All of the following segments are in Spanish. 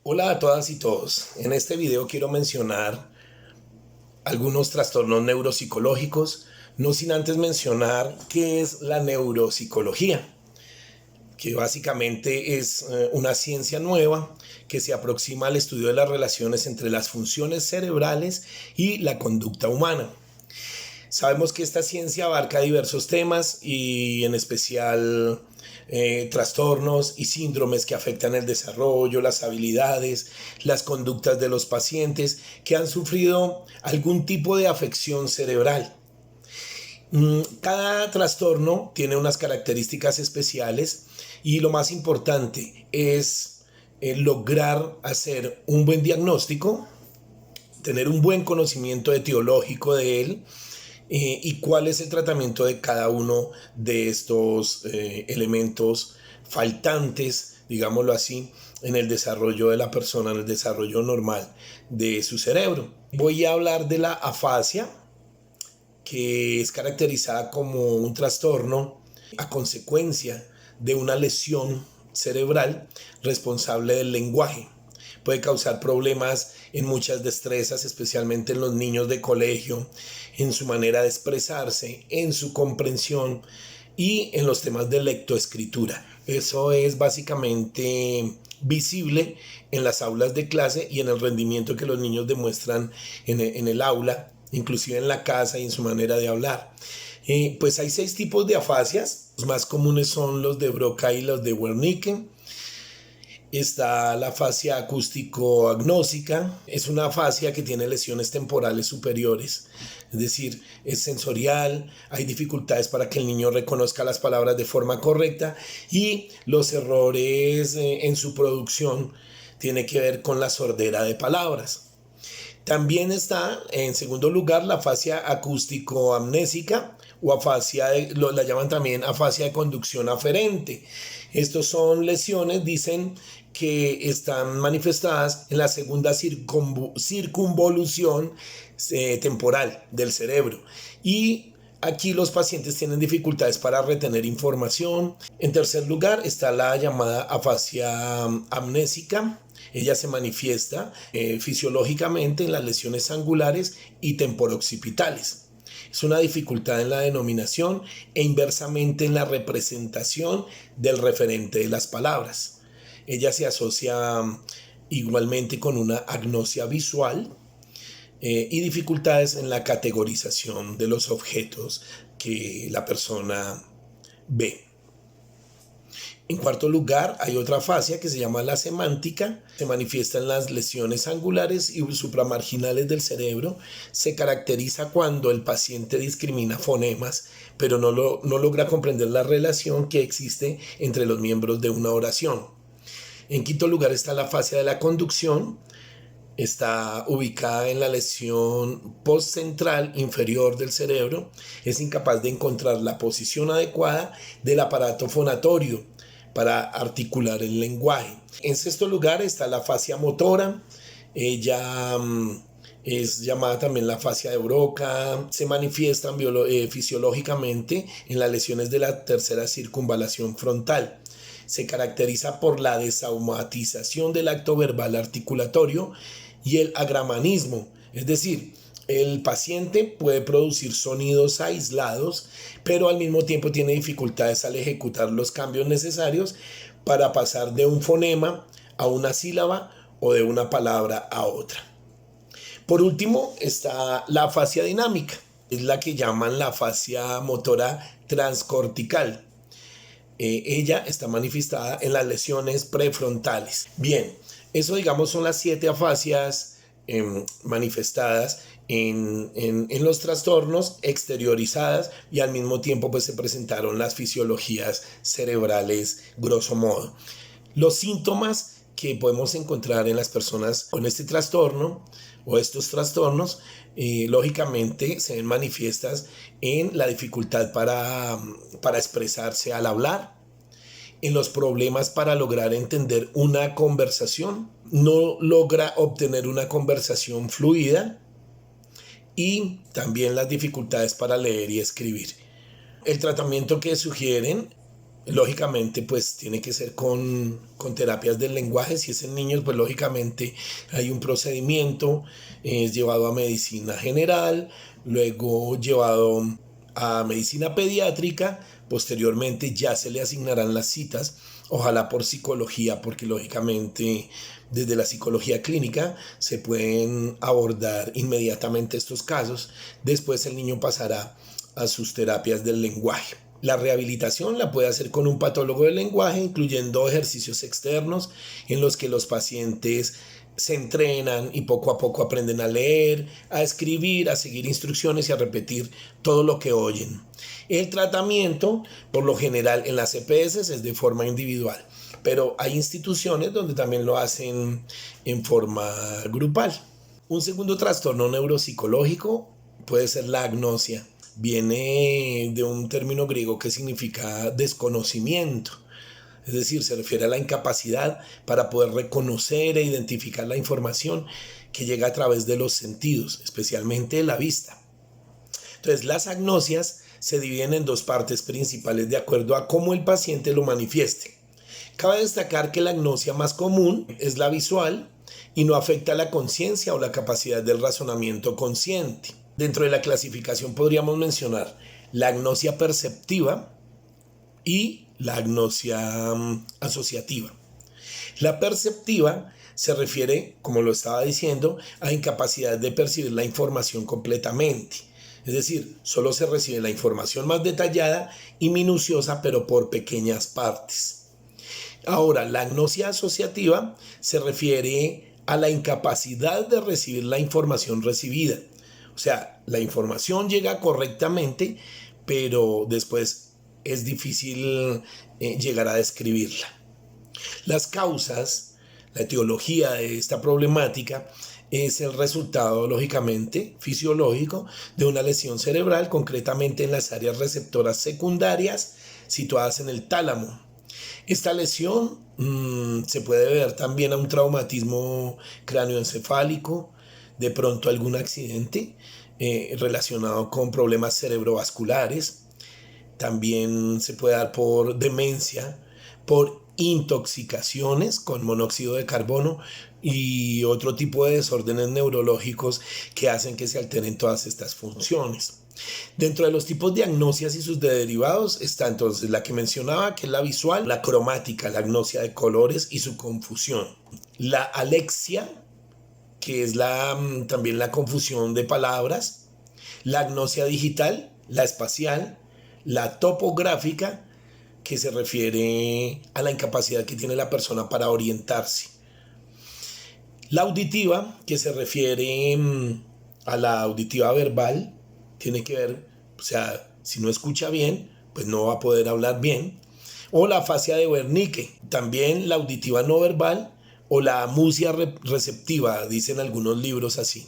Hola a todas y todos. En este video quiero mencionar algunos trastornos neuropsicológicos, no sin antes mencionar qué es la neuropsicología, que básicamente es una ciencia nueva que se aproxima al estudio de las relaciones entre las funciones cerebrales y la conducta humana. Sabemos que esta ciencia abarca diversos temas y en especial trastornos y síndromes que afectan el desarrollo, las habilidades, las conductas de los pacientes que han sufrido algún tipo de afección cerebral. Cada trastorno tiene unas características especiales y lo más importante es lograr hacer un buen diagnóstico, tener un buen conocimiento etiológico de él y cuál es el tratamiento de cada uno de estos elementos faltantes, digámoslo así, en el desarrollo de la persona, en el desarrollo normal de su cerebro. Voy a hablar de la afasia, que es caracterizada como un trastorno a consecuencia de una lesión cerebral responsable del lenguaje. Puede causar problemas en muchas destrezas, especialmente en los niños de colegio, en su manera de expresarse, en su comprensión y en los temas de lectoescritura. Eso es básicamente visible en las aulas de clase y en el rendimiento que los niños demuestran en el aula, inclusive en la casa y en su manera de hablar. Pues hay 6 tipos de afasias. Los más comunes son los de Broca y los de Wernicke. Está la afasia acústico-agnósica. Es una afasia que tiene lesiones temporales superiores, es decir, es sensorial, hay dificultades para que el niño reconozca las palabras de forma correcta y los errores en su producción tiene que ver con la sordera de palabras. También está, en segundo lugar, la afasia acústico-amnésica o afasia, la llaman también afasia de conducción aferente. Estos son lesiones, dicen, que están manifestadas en la segunda circunvolución temporal del cerebro. Y aquí los pacientes tienen dificultades para retener información. En tercer lugar está la llamada afasia amnésica. Ella se manifiesta fisiológicamente en las lesiones angulares y temporoccipitales. Es una dificultad en la denominación e inversamente en la representación del referente de las palabras. Ella se asocia igualmente con una agnosia visual y dificultades en la categorización de los objetos que la persona ve. En cuarto lugar, hay otra afasia que se llama la semántica. Se manifiesta en las lesiones angulares y supramarginales del cerebro. Se caracteriza cuando el paciente discrimina fonemas, pero no logra comprender la relación que existe entre los miembros de una oración. En quinto lugar está la afasia de la conducción. Está ubicada en la lesión postcentral inferior del cerebro. Es incapaz de encontrar la posición adecuada del aparato fonatorio para articular el lenguaje. En sexto lugar está la afasia motora. Ella es llamada también la afasia de Broca. Se manifiestan fisiológicamente en las lesiones de la tercera circunvalación frontal. Se caracteriza por la desaumatización del acto verbal articulatorio y el agramanismo, es decir, el paciente puede producir sonidos aislados, pero al mismo tiempo tiene dificultades al ejecutar los cambios necesarios para pasar de un fonema a una sílaba o de una palabra a otra. Por último está la afasia dinámica, es la que llaman la afasia motora transcortical. Ella está manifestada en las lesiones prefrontales. Bien, eso digamos son las 7 afasias manifestadas en los trastornos, exteriorizadas, y al mismo tiempo pues se presentaron las fisiologías cerebrales grosso modo. Los síntomas que podemos encontrar en las personas con este trastorno o estos trastornos, lógicamente se ven manifiestas en la dificultad para expresarse al hablar, en los problemas para lograr entender una conversación, no logra obtener una conversación fluida y también las dificultades para leer y escribir. El tratamiento que sugieren Lógicamente, pues tiene que ser con terapias del lenguaje. Si es en niños, pues lógicamente hay un procedimiento, es llevado a medicina general, luego llevado a medicina pediátrica, posteriormente ya se le asignarán las citas, ojalá por psicología, porque lógicamente desde la psicología clínica se pueden abordar inmediatamente estos casos. Después el niño pasará a sus terapias del lenguaje. La rehabilitación la puede hacer con un patólogo del lenguaje, incluyendo ejercicios externos en los que los pacientes se entrenan y poco a poco aprenden a leer, a escribir, a seguir instrucciones y a repetir todo lo que oyen. El tratamiento, por lo general en las EPS, es de forma individual, pero hay instituciones donde también lo hacen en forma grupal. Un segundo trastorno neuropsicológico puede ser la agnosia. Viene de un término griego que significa desconocimiento, es decir, se refiere a la incapacidad para poder reconocer e identificar la información que llega a través de los sentidos, especialmente la vista. Entonces, las agnosias se dividen en dos partes principales de acuerdo a cómo el paciente lo manifieste. Cabe destacar que la agnosia más común es la visual y no afecta la conciencia o la capacidad del razonamiento consciente. Dentro de la clasificación podríamos mencionar la agnosia perceptiva y la agnosia asociativa. La perceptiva se refiere, como lo estaba diciendo, a incapacidad de percibir la información completamente. Es decir, solo se recibe la información más detallada y minuciosa, pero por pequeñas partes. Ahora, la agnosia asociativa se refiere a la incapacidad de recibir la información recibida. O sea, la información llega correctamente, pero después es difícil llegar a describirla. Las causas, la etiología de esta problemática es el resultado, lógicamente, fisiológico de una lesión cerebral, concretamente en las áreas receptoras secundarias situadas en el tálamo. Esta lesión se puede ver también a un traumatismo cráneoencefálico, de pronto algún accidente relacionado con problemas cerebrovasculares. También se puede dar por demencia, por intoxicaciones con monóxido de carbono y otro tipo de desórdenes neurológicos que hacen que se alteren todas estas funciones. Dentro de los tipos de agnosias y sus derivados está entonces la que mencionaba, que es la visual, la cromática, la agnosia de colores y su confusión. La alexia, que es también la confusión de palabras. La agnosia digital, la espacial. La topográfica, que se refiere a la incapacidad que tiene la persona para orientarse. La auditiva, que se refiere a la auditiva verbal, tiene que ver, o sea, si no escucha bien, pues no va a poder hablar bien. O la afasia de Wernicke, también la auditiva no verbal o la amusia receptiva, dicen algunos libros así.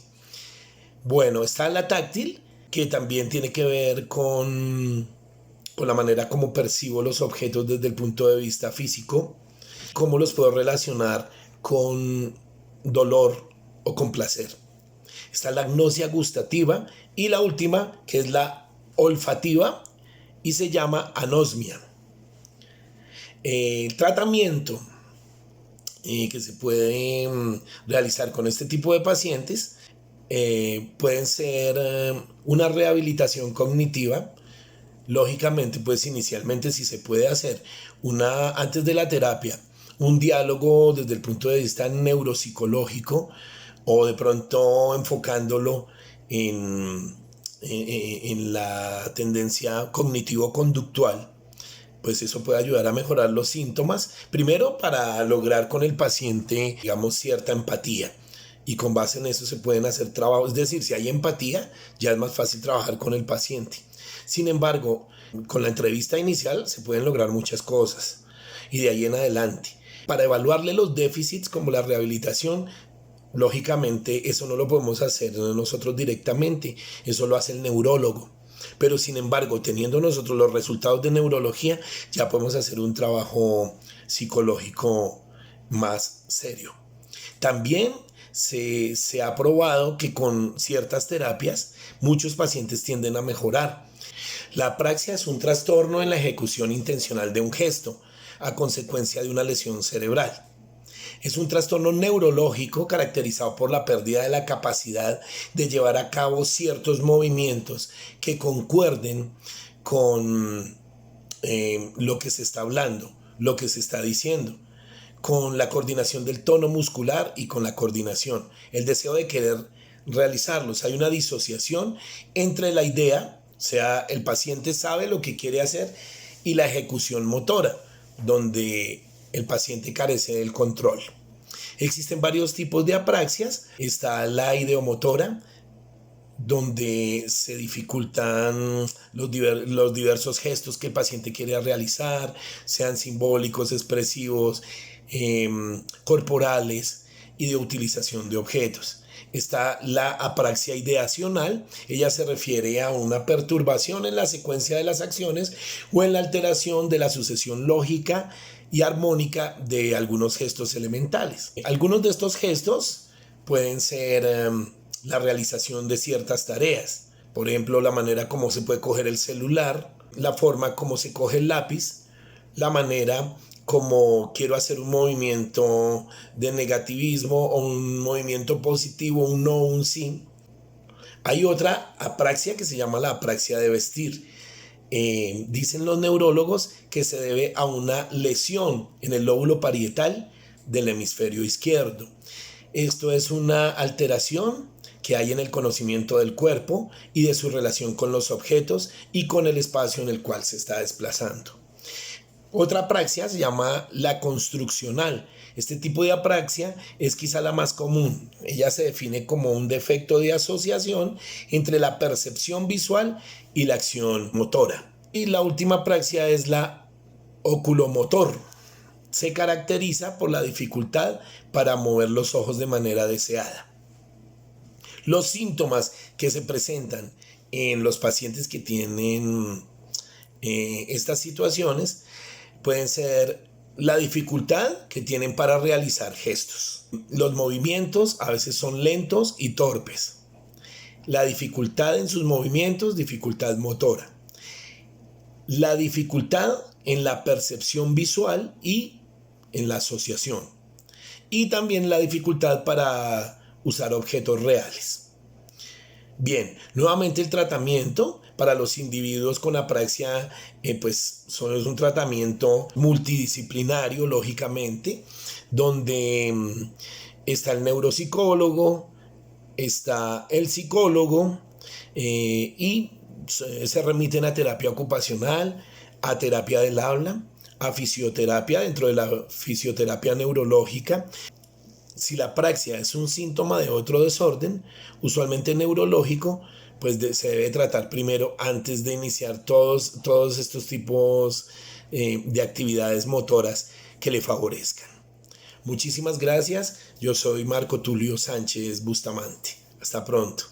Bueno, está la táctil, que también tiene que ver con la manera como percibo los objetos desde el punto de vista físico, cómo los puedo relacionar con dolor o con placer. Está la agnosia gustativa y la última, que es la olfativa y se llama anosmia. El tratamiento que se puede realizar con este tipo de pacientes pueden ser una rehabilitación cognitiva. Lógicamente, pues inicialmente si se puede hacer antes de la terapia, un diálogo desde el punto de vista neuropsicológico o de pronto enfocándolo en la tendencia cognitivo-conductual, pues eso puede ayudar a mejorar los síntomas, primero para lograr con el paciente, digamos, cierta empatía. Y con base en eso se pueden hacer trabajos, es decir, si hay empatía, ya es más fácil trabajar con el paciente. Sin embargo, con la entrevista inicial se pueden lograr muchas cosas y de ahí en adelante. Para evaluarle los déficits como la rehabilitación, lógicamente eso no lo podemos hacer nosotros directamente, eso lo hace el neurólogo. Pero sin embargo, teniendo nosotros los resultados de neurología, ya podemos hacer un trabajo psicológico más serio. También se ha probado que con ciertas terapias muchos pacientes tienden a mejorar. La apraxia es un trastorno en la ejecución intencional de un gesto a consecuencia de una lesión cerebral. Es un trastorno neurológico caracterizado por la pérdida de la capacidad de llevar a cabo ciertos movimientos que concuerden con lo que se está hablando, lo que se está diciendo, con la coordinación del tono muscular y con la coordinación, el deseo de querer realizarlos. Hay una disociación entre la idea, o sea, el paciente sabe lo que quiere hacer, y la ejecución motora, donde el paciente carece del control. Existen varios tipos de apraxias. Está la ideomotora, donde se dificultan los diversos gestos que el paciente quiere realizar, sean simbólicos, expresivos, corporales y de utilización de objetos. Está la apraxia ideacional. Ella se refiere a una perturbación en la secuencia de las acciones o en la alteración de la sucesión lógica y armónica de algunos gestos elementales. Algunos de estos gestos pueden ser la realización de ciertas tareas. Por ejemplo, la manera como se puede coger el celular, la forma como se coge el lápiz, la manera como quiero hacer un movimiento de negativismo o un movimiento positivo, un no, un sí. Hay otra apraxia que se llama la apraxia de vestir. Dicen los neurólogos que se debe a una lesión en el lóbulo parietal del hemisferio izquierdo. Esto es una alteración que hay en el conocimiento del cuerpo y de su relación con los objetos y con el espacio en el cual se está desplazando. Otra apraxia se llama la construccional. Este tipo de apraxia es quizá la más común. Ella se define como un defecto de asociación entre la percepción visual y la acción motora. Y la última apraxia es la oculomotor. Se caracteriza por la dificultad para mover los ojos de manera deseada. Los síntomas que se presentan en los pacientes que tienen estas situaciones pueden ser la dificultad que tienen para realizar gestos. Los movimientos a veces son lentos y torpes. La dificultad en sus movimientos, dificultad motora. La dificultad en la percepción visual y en la asociación. Y también la dificultad para usar objetos reales. Bien, nuevamente el tratamiento para los individuos con apraxia es un tratamiento multidisciplinario, lógicamente, donde está el neuropsicólogo, está el psicólogo y se remiten a terapia ocupacional, a terapia del habla, a fisioterapia dentro de la fisioterapia neurológica. Si la apraxia es un síntoma de otro desorden, usualmente neurológico, pues se debe tratar primero antes de iniciar todos estos tipos de actividades motoras que le favorezcan. Muchísimas gracias. Yo soy Marco Tulio Sánchez Bustamante. Hasta pronto.